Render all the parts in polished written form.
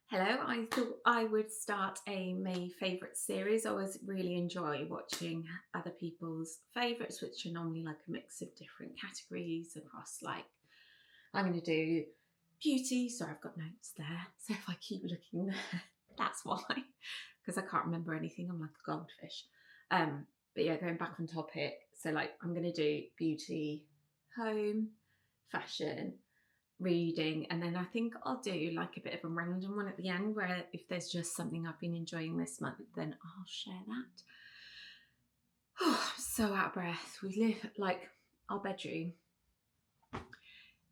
Hello, I thought I would start a May favourite series. I always really enjoy watching other people's favourites, which are normally like a mix of different categories across I'm going to do beauty. Sorry, I've got notes there. So if I keep looking there, that's why, because I can't remember anything. I'm like a goldfish. But yeah, going back on topic. So I'm going to do beauty, home, fashion, reading, and then I think I'll do like a bit of a random one at the end where if there's just something I've been enjoying this month, then I'll share that. Oh, I'm so out of breath. We live our bedroom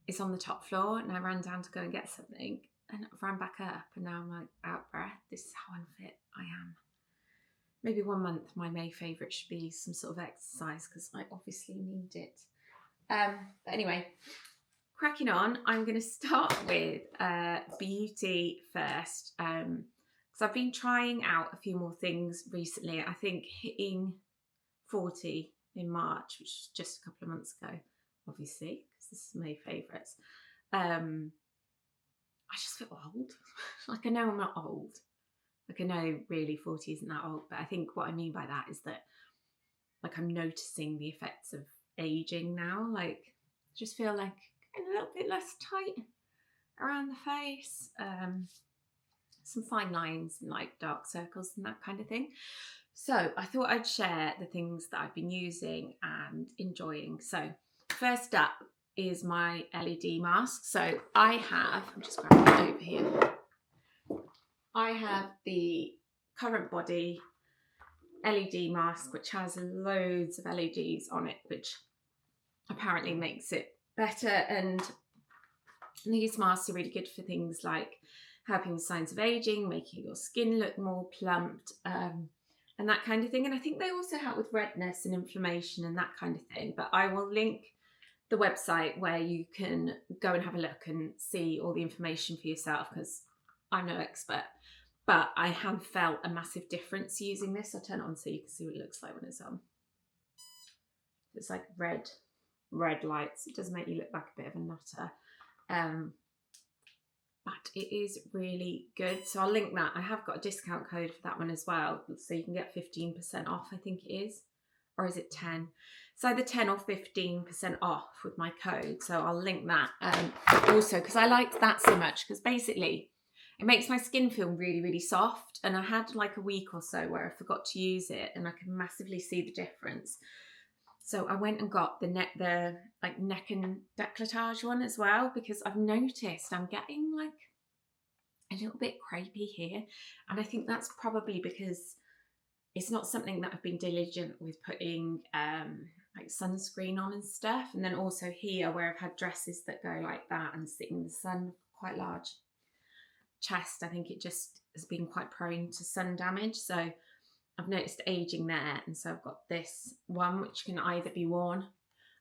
is on the top floor, and I ran down to go and get something and ran back up, and now I'm like out of breath. This is how unfit I am. Maybe one month my May favourite should be some sort of exercise because I obviously need it. But anyway, cracking on, I'm going to start with beauty first because I've been trying out a few more things recently. I think hitting 40 in March, which is just a couple of months ago, obviously, because this is my favourites. I just feel old. I know I'm not old. I know really 40 isn't that old, but I think what I mean by that is that I'm noticing the effects of aging now. I just feel like a little bit less tight around the face, some fine lines and dark circles and that kind of thing. So I thought I'd share the things that I've been using and enjoying. So first up is my LED mask. So I'm just grabbing it over here. I have the Current Body LED mask, which has loads of LEDs on it, which apparently makes it better. And these masks are really good for things like helping with signs of aging, making your skin look more plumped, and that kind of thing. And I think they also help with redness and inflammation and that kind of thing. But I will link the website where you can go and have a look and see all the information for yourself, because I'm no expert. But I have felt a massive difference using this. I'll turn it on so you can see what it looks like when it's on. It's like red lights. It does make you look like a bit of a nutter. But it is really good. So I'll link that. I have got a discount code for that one as well. So you can get 15% off, I think it is. Or is it 10? It's either 10 or 15% off with my code. So I'll link that. Also, because I liked that so much, because basically it makes my skin feel really, really soft. And I had a week or so where I forgot to use it, and I could massively see the difference. So I went and got the neck and décolletage one as well, because I've noticed I'm getting a little bit crepey here. And I think that's probably because it's not something that I've been diligent with putting sunscreen on and stuff. And then also here where I've had dresses that go like that and sit in the sun, quite large chest, I think it just has been quite prone to sun damage. So I've noticed aging there, and so I've got this one which can either be worn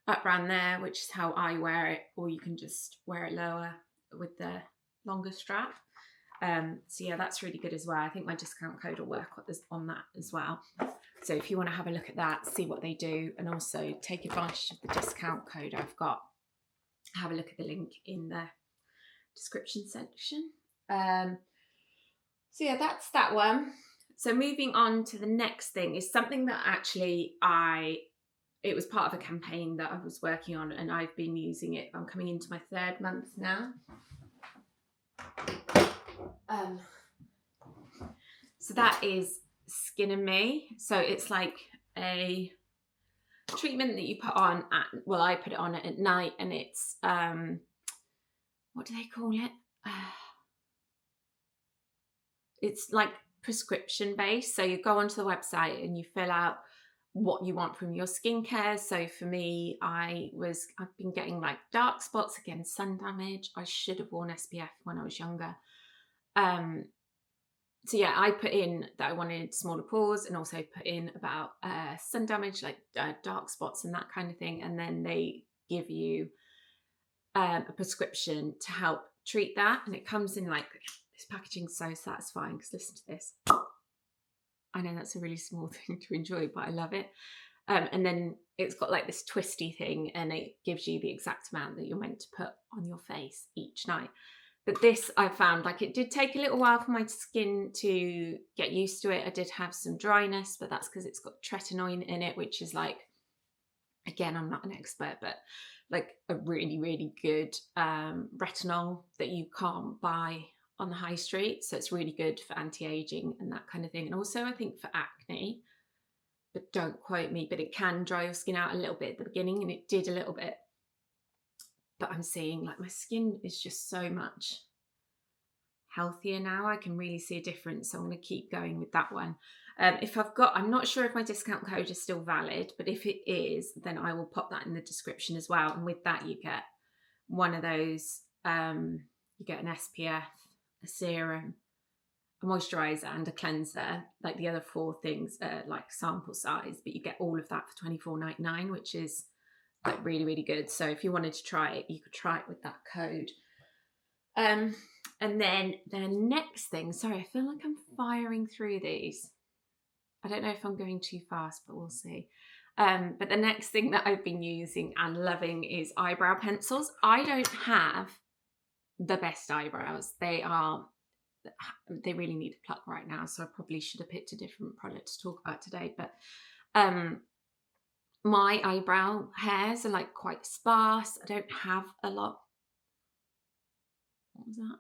up around there, which is how I wear it, or you can just wear it lower with the longer strap. So yeah, that's really good as well. I think my discount code will work on that as well. So if you want to have a look at that, see what they do, and also take advantage of the discount code I've got, have a look at the link in the description section. So yeah, that's that one. So moving on to the next thing is something that actually it was part of a campaign that I was working on, and I've been using it. I'm coming into my 3rd month now. So that is Skin and Me. So it's like a treatment that you put on I put it on at night, and it's what do they call it? It's prescription based. So you go onto the website and you fill out what you want from your skincare. So for me, I've been getting dark spots, again, sun damage. I should have worn SPF when I was younger. So yeah, I put in that I wanted smaller pores, and also put in about sun damage, dark spots and that kind of thing. And then they give you a prescription to help treat that. And it comes in this packaging's so satisfying, because listen to this. I know that's a really small thing to enjoy, but I love it. And then it's got this twisty thing, and it gives you the exact amount that you're meant to put on your face each night. But this I found, like, it did take a little while for my skin to get used to it. I did have some dryness, but that's because it's got tretinoin in it, which is like, again, I'm not an expert, but like a really, really good retinol that you can't buy on the high street. So it's really good for anti-aging and that kind of thing. And also I think for acne, but don't quote me, but it can dry your skin out a little bit at the beginning, and it did a little bit. But I'm seeing like my skin is just so much healthier now. I can really see a difference. So I'm going to keep going with that one. I'm not sure if my discount code is still valid, but if it is, then I will pop that in the description as well. And with that, you get one of those, you get an SPF, a serum, a moisturizer, and a cleanser. Like the other 4 things are like sample size, but you get all of that for $24.99, which is like really, really good. So if you wanted to try it, you could try it with that code. And then the next thing, sorry, I feel like I'm firing through these. I don't know if I'm going too fast, but we'll see. But the next thing that I've been using and loving is eyebrow pencils. I don't have the best eyebrows. They really need a pluck right now, so I probably should have picked a different product to talk about today. But my eyebrow hairs are like quite sparse. I don't have a lot. What was that?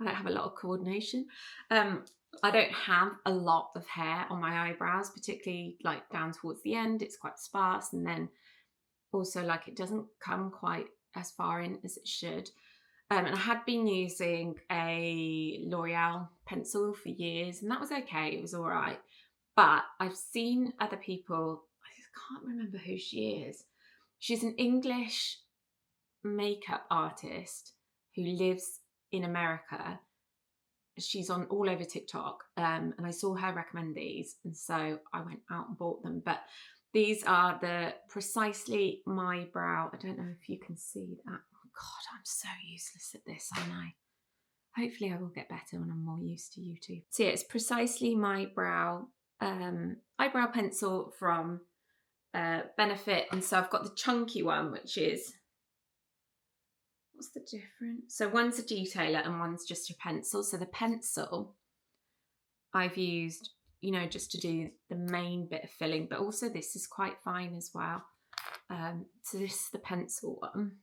I don't have a lot of coordination. I don't have a lot of hair on my eyebrows, particularly like down towards the end. It's quite sparse, and then also like it doesn't come quite as far in as it should. And I had been using a L'Oreal pencil for years, and that was okay. It was all right. But I've seen other people, I can't remember who she is. She's an English makeup artist who lives in America. She's on all over TikTok, and I saw her recommend these, and so I went out and bought them. But these are the Precisely My Brow. I don't know if you can see that. Oh God, I'm so useless at this, aren't I? Hopefully I will get better when I'm more used to YouTube. So yeah, it's Precisely My Brow eyebrow pencil from Benefit. And so I've got the chunky one, which is, what's the difference? So one's a detailer and one's just a pencil. So the pencil I've used, just to do the main bit of filling, but also this is quite fine as well. So this is the pencil one.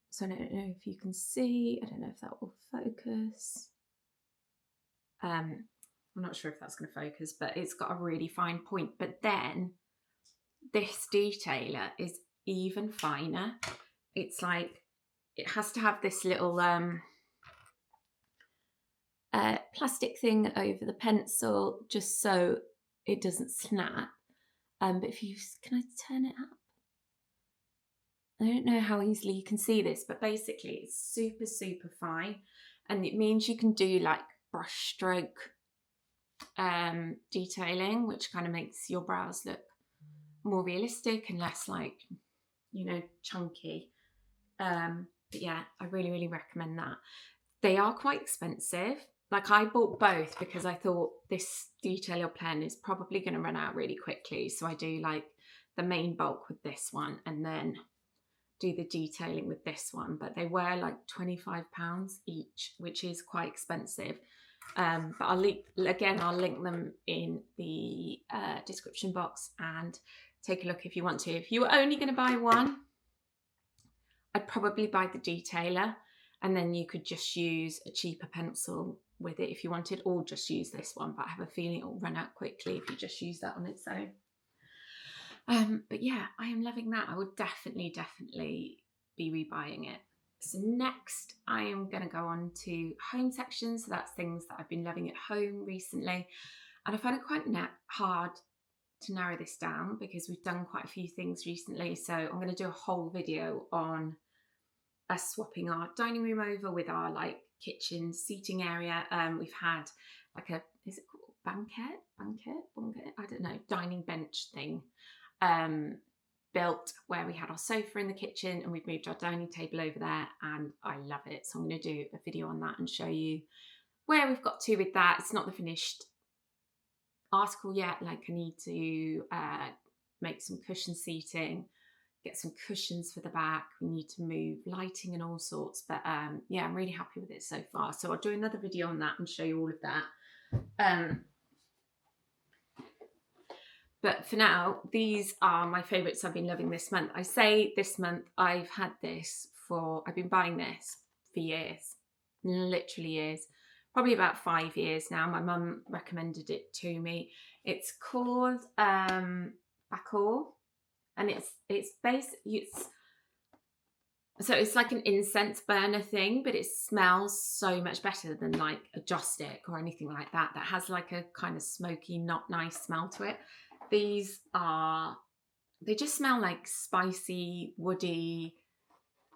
So I don't know if you can see, I don't know if that will focus. I'm not sure if that's going to focus, but it's got a really fine point. But then this detailer is even finer. It's like, it has to have this little plastic thing over the pencil just so it doesn't snap. But if you, can I turn it up? I don't know how easily you can see this, but basically it's super, super fine. And it means you can do like brush stroke detailing, which kind of makes your brows look more realistic and less like, chunky. But yeah, I really, really recommend that. They are quite expensive. Like I bought both because I thought this detailer pen is probably going to run out really quickly. So I do like the main bulk with this one and then do the detailing with this one. But they were like £25 each, which is quite expensive. But I'll link them in the description box and take a look if you want to. If you were only going to buy one, I'd probably buy the detailer and then you could just use a cheaper pencil with it if you wanted, or just use this one. But I have a feeling it will run out quickly if you just use that on its own. But yeah, I am loving that. I would definitely be rebuying it. So next I am going to go on to home section. So that's things that I've been loving at home recently. And I find it quite hard to narrow this down because we've done quite a few things recently. So I'm going to do a whole video on us swapping our dining room over with our like kitchen seating area. We've had like is it called banquet? I don't know, dining bench thing built where we had our sofa in the kitchen and we've moved our dining table over there and I love it. So I'm going to do a video on that and show you where we've got to with that. It's not the finished article yet. Like I need to make some cushion seating, get some cushions for the back. We need to move lighting and all sorts. But yeah, I'm really happy with it so far. So I'll do another video on that and show you all of that. But for now, these are my favourites I've been loving this month. I say this month, I've been buying this for years, literally years, probably about 5 years now. My mum recommended it to me. It's called Bacor, and it's like an incense burner thing, but it smells so much better than like a joss stick or anything like that. That has like a kind of smoky, not nice smell to it. They just smell like spicy, woody,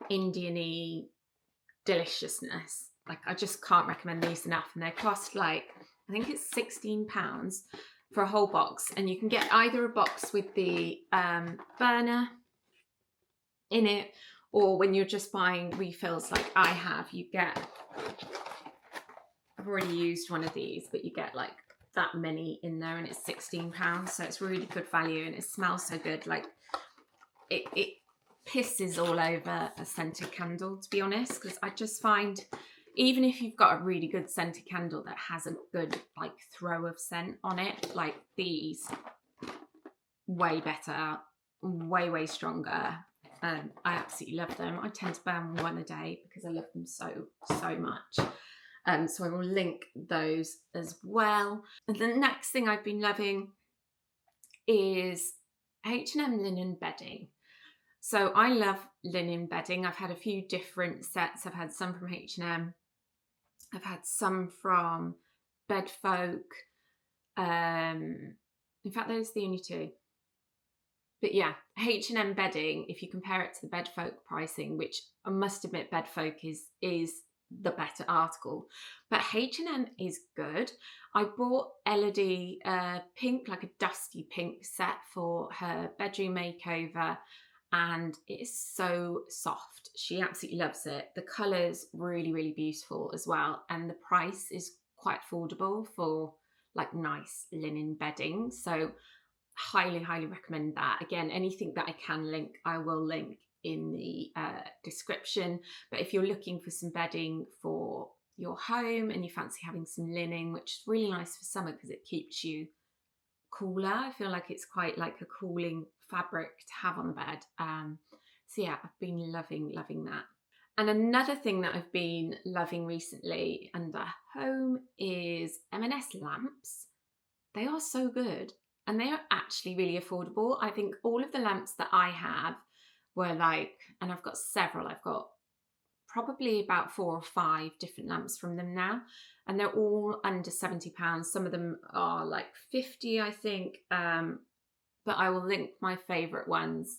Indian-y deliciousness. Like, I just can't recommend these enough. And they cost like, I think it's £16 for a whole box. And you can get either a box with the burner in it, or when you're just buying refills like I have, I've already used one of these, but you get like that many in there, and it's £16, so it's really good value, and it smells so good. Like it pisses all over a scented candle, to be honest, because I just find, even if you've got a really good scented candle that has a good like throw of scent on it, like these, way better, way stronger. I absolutely love them. I tend to burn one a day because I love them so much. So I will link those as well. And the next thing I've been loving is H&M linen bedding. So I love linen bedding. I've had a few different sets. I've had some from H&M. I've had some from Bedfolk. In fact, those are the only two. But yeah, H&M bedding, if you compare it to the Bedfolk pricing, which I must admit Bedfolk is the better article, but H&M is good. I bought Elodie pink, like a dusty pink set for her bedroom makeover, and it is so soft. She absolutely loves it. The colour's really beautiful as well, and the price is quite affordable for like nice linen bedding. So highly recommend that. Again, anything that I can link, I will link in the description. But if you're looking for some bedding for your home and you fancy having some linen, which is really nice for summer because it keeps you cooler, I feel like it's quite like a cooling fabric to have on the bed. So yeah, I've been loving that. And another thing that I've been loving recently under home is M&S lamps. They are so good, and they are actually really affordable. I think all of the lamps that I have were like, and I've got several, I've got probably about 4 or 5 different lamps from them now, and they're all under £70. Some of them are like 50, I think, but I will link my favourite ones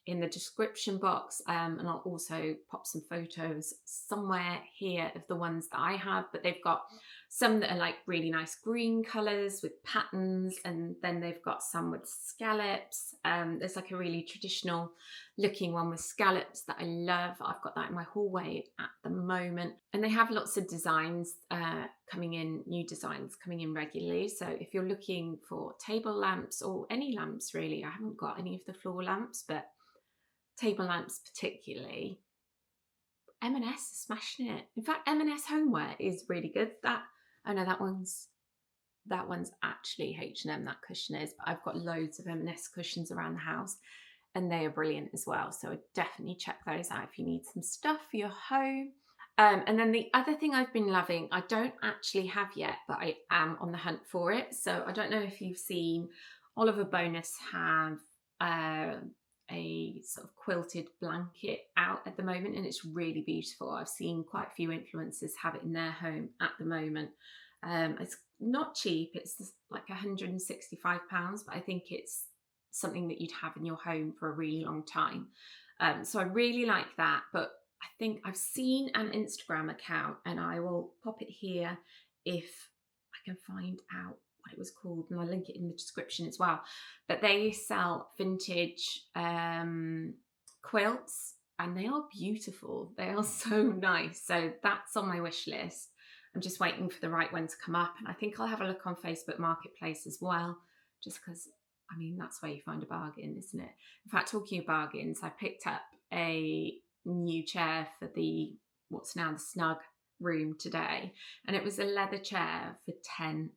in the description box, and I'll also pop some photos somewhere here of the ones that I have. But they've got some that are like really nice green colours with patterns, and then they've got some with scallops. There's like a really traditional looking one with scallops that I love. I've got that in my hallway at the moment, and they have lots of designs coming in, new designs coming in regularly. So if you're looking for table lamps or any lamps really, I haven't got any of the floor lamps, but table lamps particularly, M&S is smashing it. In fact, M&S homeware is really good. That one's actually H&M, that cushion is, but I've got loads of M&S cushions around the house, and they are brilliant as well. So I'd definitely check those out if you need some stuff for your home. And then the other thing I've been loving, I don't actually have yet, but I am on the hunt for it. So I don't know if you've seen Oliver Bonus have a sort of quilted blanket out at the moment, and it's really beautiful. I've seen quite a few influencers have it in their home at the moment. It's not cheap, it's like £165, but I think it's something that you'd have in your home for a really long time. So I really like that, but I think I've seen an Instagram account, and I will pop it here if I can find out what it was called, and I'll link it in the description as well. But they sell vintage quilts, and they are beautiful. They are so nice. So that's on my wish list. I'm just waiting for the right one to come up, and I think I'll have a look on Facebook Marketplace as well, just because I mean, that's where you find a bargain, isn't it? In fact, talking of bargains, I picked up a new chair for the what's now the snug room today, and it was a leather chair for £10.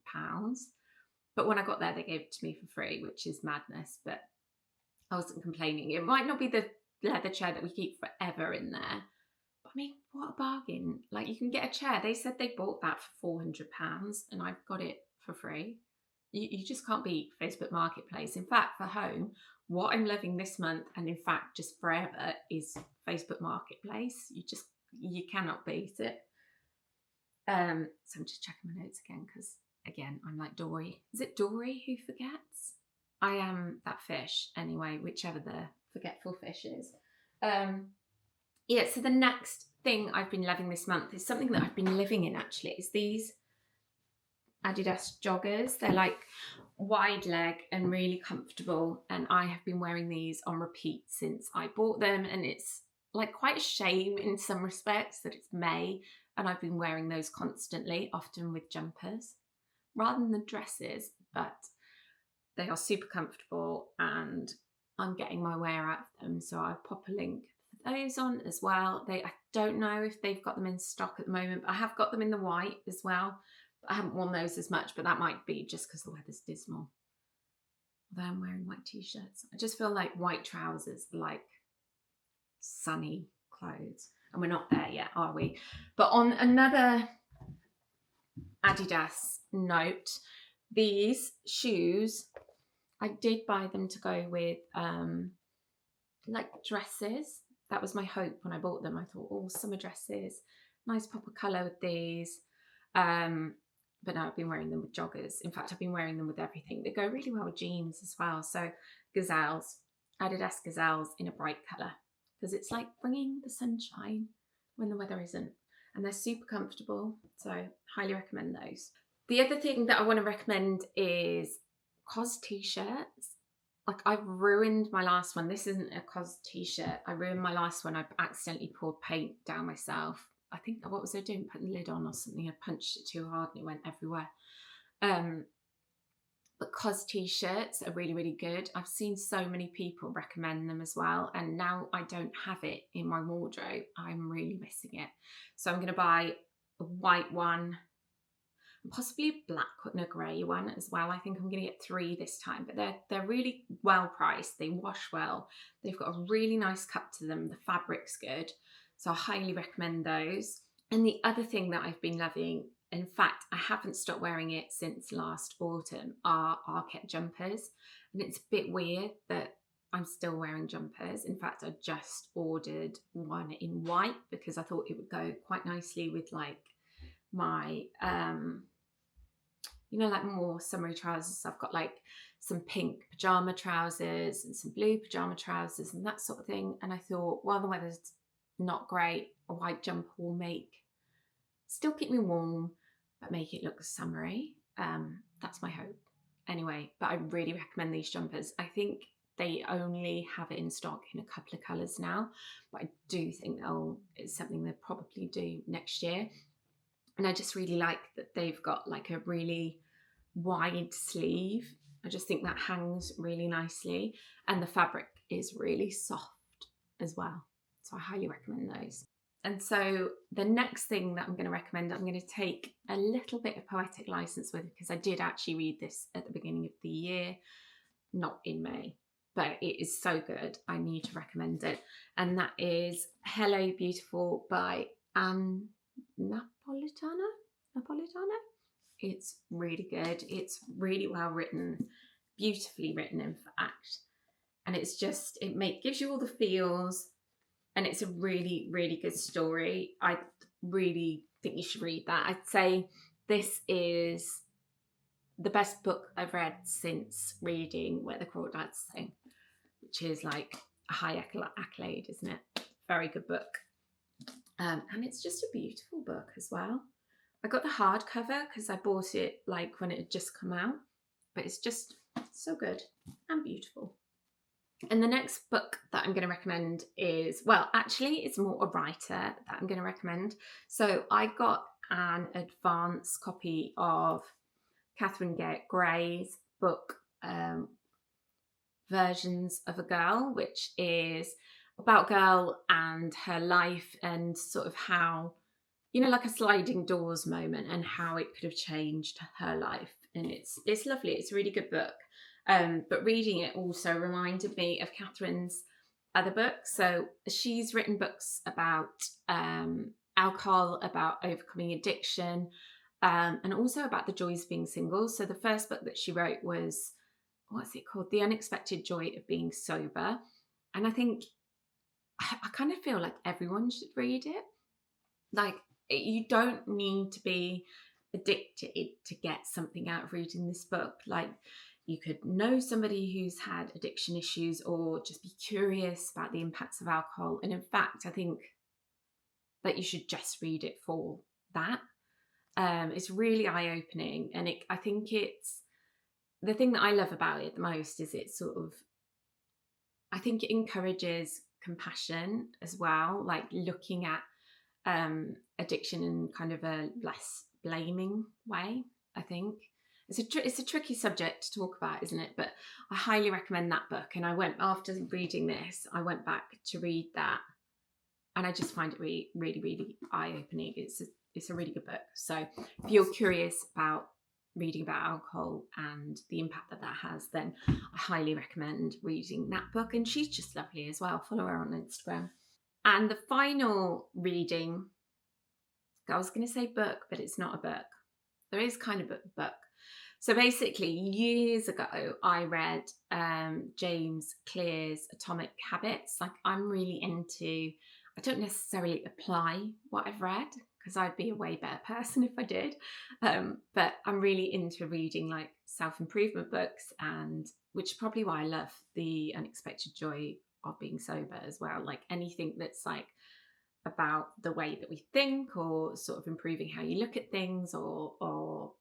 But when I got there, they gave it to me for free, which is madness. But I wasn't complaining. It might not be the leather chair that we keep forever in there. But I mean, what a bargain. Like, you can get a chair. They said they bought that for £400 and I've got it for free. You just can't beat Facebook Marketplace. In fact, for home, what I'm loving this month, and in fact just forever, is Facebook Marketplace. You cannot beat it. So I'm just checking my notes again because, again, I'm like Dory. Is it Dory who forgets? I am that fish anyway, whichever the forgetful fish is. Yeah, so the next thing I've been loving this month is something that I've been living in, actually. It's these Adidas joggers. They're like wide leg and really comfortable, and I have been wearing these on repeat since I bought them, and it's like quite a shame in some respects that it's May and I've been wearing those constantly, often with jumpers rather than dresses, but they are super comfortable and I'm getting my wear out of them. So I'll pop a link for those on as well. I don't know if they've got them in stock at the moment, but I have got them in the white as well. I haven't worn those as much, but that might be just because the weather's dismal. Although I'm wearing white t-shirts. I just feel like white trousers are like sunny clothes. And we're not there yet, are we? But on another Adidas note, these shoes, I did buy them to go with like dresses. That was my hope when I bought them. I thought, oh, summer dresses, nice pop of colour with these. But now I've been wearing them with joggers. In fact, I've been wearing them with everything. They go really well with jeans as well. So gazelles, Adidas gazelles in a bright colour, because it's like bringing the sunshine when the weather isn't. And they're super comfortable. So highly recommend those. The other thing that I want to recommend is COS t-shirts. Like, I've ruined my last one. This isn't a COS t-shirt. I ruined my last one. I accidentally poured paint down myself. I think, what was I doing? Putting the lid on or something. I punched it too hard and it went everywhere. But COS t-shirts are really, really good. I've seen so many people recommend them as well. And now I don't have it in my wardrobe. I'm really missing it. So I'm going to buy a white one, possibly a black and a grey one as well. I think I'm going to get 3 this time, but they're really well priced. They wash well. They've got a really nice cut to them. The fabric's good. So I highly recommend those. And the other thing that I've been loving, in fact, I haven't stopped wearing it since last autumn, are Arket jumpers. And it's a bit weird that I'm still wearing jumpers. In fact, I just ordered one in white because I thought it would go quite nicely with like my, like more summery trousers. I've got like some pink pajama trousers and some blue pajama trousers and that sort of thing. And I thought, while the weather's not great, a white jumper will still keep me warm, but make it look summery. That's my hope. Anyway, but I really recommend these jumpers. I think they only have it in stock in a couple of colours now, but I do think it's something they'll probably do next year. And I just really like that they've got like a really wide sleeve. I just think that hangs really nicely. And the fabric is really soft as well. So I highly recommend those. And so the next thing that I'm going to recommend, I'm going to take a little bit of poetic license with, because I did actually read this at the beginning of the year, not in May, but it is so good. I need to recommend it. And that is Hello Beautiful by Napolitano. It's really good. It's really well written, beautifully written, in fact. And it's just, gives you all the feels. And it's a really, really good story. I really think you should read that. I'd say this is the best book I've read since reading Where the Crawdads Sing, which is like a high accolade, isn't it? Very good book. And it's just a beautiful book as well. I got the hardcover because I bought it like when it had just come out. But it's just so good and beautiful. And the next book that I'm going to recommend is, well, actually, it's more a writer that I'm going to recommend. So I got an advance copy of Catherine Gray's book, versions of a girl, which is about a girl and her life and sort of how, like a sliding doors moment and how it could have changed her life. And it's lovely. It's a really good book. But reading it also reminded me of Catherine's other books. So she's written books about alcohol, about overcoming addiction, and also about the joys of being single. So the first book that she wrote was, what's it called? The Unexpected Joy of Being Sober. And I think, I kind of feel like everyone should read it. Like, you don't need to be addicted to get something out of reading this book. Like, you could know somebody who's had addiction issues or just be curious about the impacts of alcohol. And in fact, I think that you should just read it for that. It's really eye-opening, and I think it's the thing that I love about it the most is it sort of, I think it encourages compassion as well, like looking at addiction in kind of a less blaming way. I think it's a tricky subject to talk about, isn't it? But I highly recommend that book. And after reading this, I went back to read that, and I just find it really, really, really eye-opening. It's a really good book. So if you're curious about reading about alcohol and the impact that has, then I highly recommend reading that book. And she's just lovely as well. Follow her on Instagram. And the final reading, I was going to say book, but it's not a book. There is kind of a book. So basically, years ago, I read James Clear's Atomic Habits. Like, I'm really into, I don't necessarily apply what I've read, because I'd be a way better person if I did. But I'm really into reading like self-improvement books, and which is probably why I love The Unexpected Joy of Being Sober as well. Like anything that's like about the way that we think, or sort of improving how you look at things, or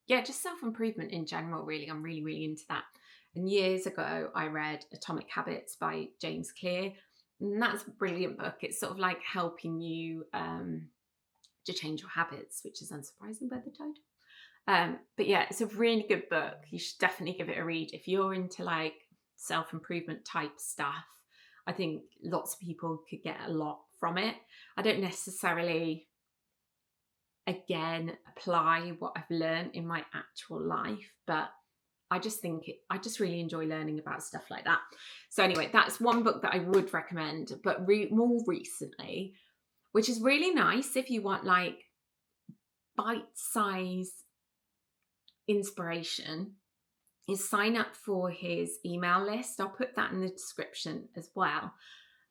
yeah, just self-improvement in general, really. I'm really, really into that. And years ago, I read Atomic Habits by James Clear. And that's a brilliant book. It's sort of like helping you to change your habits, which is unsurprising by the title. But yeah, it's a really good book. You should definitely give it a read. If you're into like self-improvement type stuff, I think lots of people could get a lot from it. I don't necessarily, again, apply what I've learned in my actual life, but I just really enjoy learning about stuff like that. So anyway, that's one book that I would recommend. But more recently, which is really nice if you want like bite-size inspiration, is sign up for his email list. I'll put that in the description as well.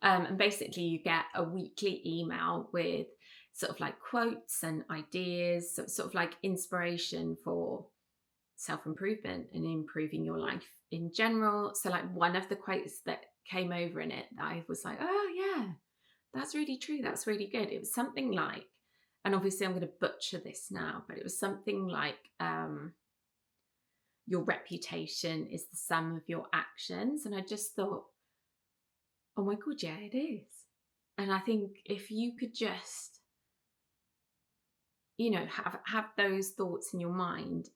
And basically you get a weekly email with sort of like quotes and ideas, sort of like inspiration for self-improvement and improving your life in general. So like one of the quotes that came over in it that I was like, oh yeah, that's really true. That's really good. It was something like, and obviously I'm going to butcher this now, but it was something like, your reputation is the sum of your actions. And I just thought, oh my God, yeah, it is. And I think if you could just, have those thoughts in your mind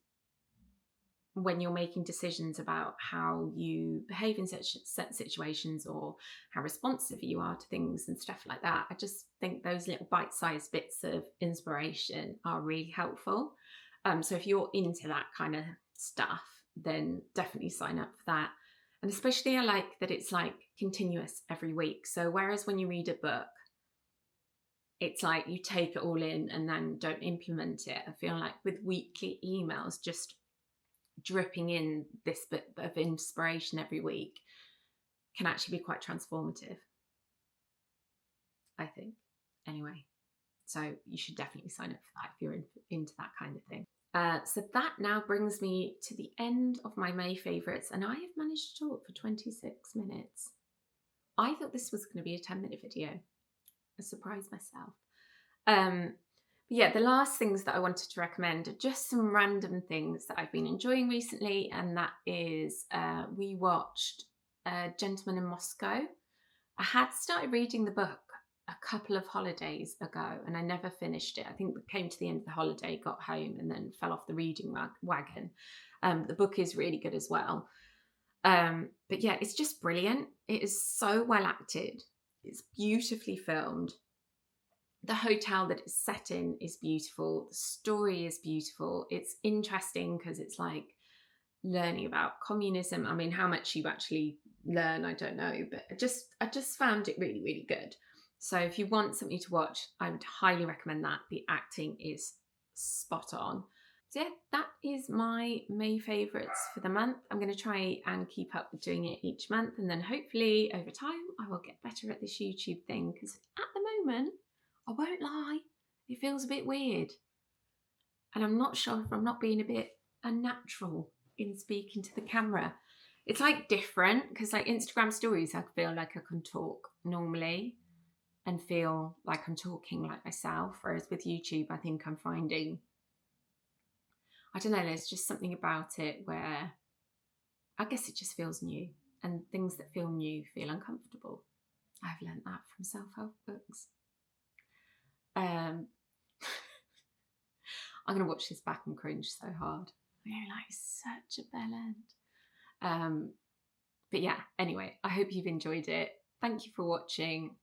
when you're making decisions about how you behave in such situations, or how responsive you are to things and stuff like that. I just think those little bite-sized bits of inspiration are really helpful. So if you're into that kind of stuff, then definitely sign up for that. And especially I like that it's like continuous every week. So whereas when you read a book, it's like you take it all in and then don't implement it, I feel like with weekly emails just dripping in this bit of inspiration every week can actually be quite transformative, I think. Anyway, so you should definitely sign up for that if you're into that kind of thing. So that now brings me to the end of my May favourites, and I have managed to talk for 26 minutes. I thought this was going to be a 10-minute video. I surprised myself. But yeah, the last things that I wanted to recommend are just some random things that I've been enjoying recently, and that is we watched Gentleman in Moscow. I had started reading the book a couple of holidays ago and I never finished it. I think we came to the end of the holiday, got home, and then fell off the reading wagon. The book is really good as well. But yeah, it's just brilliant. It is so well acted. It's beautifully filmed. The hotel that it's set in is beautiful. The story is beautiful. It's interesting because it's like learning about communism. I mean, how much you actually learn, I don't know, but I just found it really, really good. So if you want something to watch, I would highly recommend that. The acting is spot on. So yeah, that is my May favourites for the month. I'm going to try and keep up with doing it each month, and then hopefully over time I will get better at this YouTube thing, because at the moment, I won't lie, it feels a bit weird. And I'm not sure if I'm not being a bit unnatural in speaking to the camera. It's like different, because like Instagram stories, I feel like I can talk normally and feel like I'm talking like myself. Whereas with YouTube, I think I'm finding, I don't know, there's just something about it where I guess it just feels new, and things that feel new feel uncomfortable. I've learned that from self-help books. Um, I'm going to watch this back and cringe so hard. You're like such a bell end. But yeah, anyway, I hope you've enjoyed it. Thank you for watching.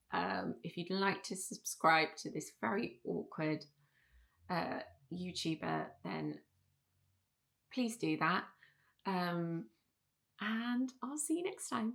If you'd like to subscribe to this very awkward YouTuber, then please do that. And I'll see you next time.